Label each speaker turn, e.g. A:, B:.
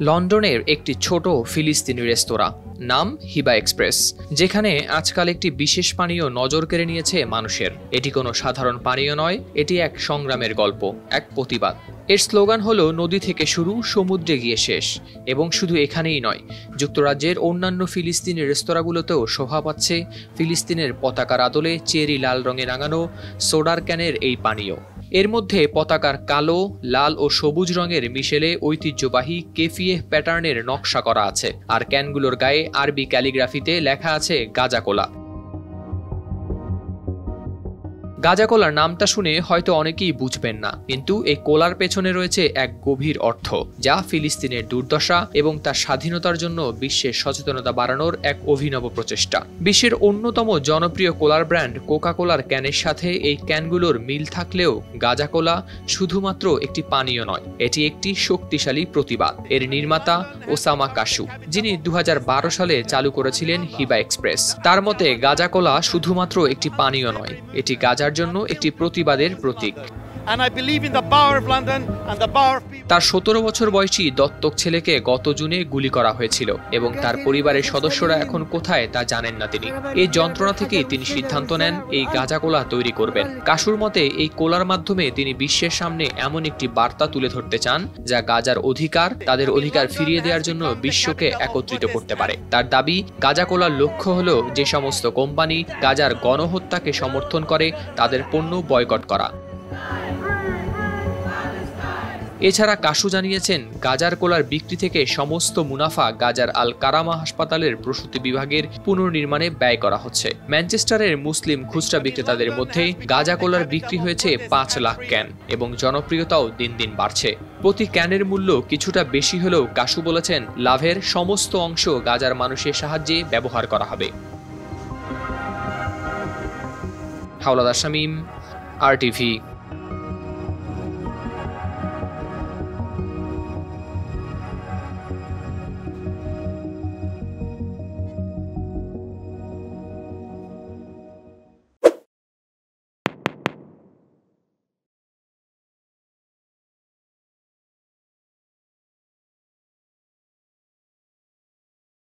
A: লন্ডনের একটি ছোট ফিলিস্তিনি রেস্তোরাঁ, নাম হিবা এক্সপ্রেস, যেখানে আজকাল একটি বিশেষ পানীয় নজর কেড়ে নিয়েছে মানুষের। এটি কোনো সাধারণ পানীয় নয়, এটি এক সংগ্রামের গল্প, এক প্রতিবাদ। এর স্লোগান হলো নদী থেকে শুরু, সমুদ্রে গিয়ে শেষ। এবং শুধু এখানেই নয়, যুক্তরাজ্যের অন্যান্য ফিলিস্তিনি রেস্তোরাঁগুলোতেও শোভা পাচ্ছে ফিলিস্তিনের পতাকার আদলে চেরি লাল রঙে রাঙানো সোডার ক্যানের এই পানীয়। এর মধ্যে পতাকার কালো, লাল ও সবুজ রঙের মিশেলে ঐতিহ্যবাহী কেফিয়ে প্যাটার্নের নকশা করা আছে, আর ক্যানগুলোর গায়ে আরবি ক্যালিগ্রাফিতে লেখা আছে গাজা কোলা। গাজা কোলার নামটা শুনে হয়তো অনেকেই বুঝবেন না, কিন্তু এই কোলার পেছনে রয়েছে এক গভীর অর্থ, যা ফিলিস্তিনের দুর্দশা এবং তার স্বাধীনতার জন্য বিশ্বের সচেতনতা বাড়ানোর এক অভিনব প্রচেষ্টা। বিশ্বের অন্যতম জনপ্রিয় কোলার ব্র্যান্ড কোকা কোলার ক্যানের সাথে এই ক্যানগুলোর মিল থাকলেও গাজা কোলা শুধুমাত্র একটি পানীয় নয়, এটি একটি শক্তিশালী প্রতিবাদ। এর নির্মাতা ওসামা কাশু, যিনি 2012 সালে চালু করেছিলেন হিবা এক্সপ্রেস, তার মতে গাজা কোলা শুধুমাত্র একটি পানীয় নয়, এটি গাজার জন্য একটি প্রতিবাদের প্রতীক। তার 17 বছর বয়সী দত্তক ছেলেকে গত জুনে গুলি করা হয়েছিল এবং তার পরিবারের সদস্যরা এখন কোথায় তা জানেন না তিনি। এই যন্ত্রণা থেকেই তিনি সিদ্ধান্ত নেন এই গাজা কোলা তৈরি করবেন। কাশুর মতে এই কোলার মাধ্যমে তিনি বিশ্বের সামনে এমন একটি বার্তা তুলে ধরতে চান যা গাজার অধিকার, তাদের অধিকার ফিরিয়ে দেওয়ার জন্য বিশ্বকে একত্রিত করতে পারে। তার দাবি, গাজা কোলার লক্ষ্য হলো যে সমস্ত কোম্পানি গাজার গণহত্যাকে সমর্থন করে তাদের পণ্য বয়কট করা। এছাড়া কাশু জানিয়েছেন, গাজার কোলার বিক্রি থেকে সমস্ত মুনাফা গাজার আল কারামা হাসপাতালের প্রসূতি বিভাগের পুনর্নির্মাণে ব্যয় করা হচ্ছে। ম্যানচেস্টারের মুসলিম খুচরা বিক্রেতাদের মধ্যে গাজা কোলার বিক্রি হয়েছে 5 লাখ ক্যান এবং জনপ্রিয়তাও দিন দিন বাড়ছে। প্রতি ক্যানের মূল্য কিছুটা বেশি হলেও কাশু বলেছেন, লাভের সমস্ত অংশ গাজার মানুষের সাহায্যে ব্যবহার করা হবে। হাওলাদার শামীম, RTV।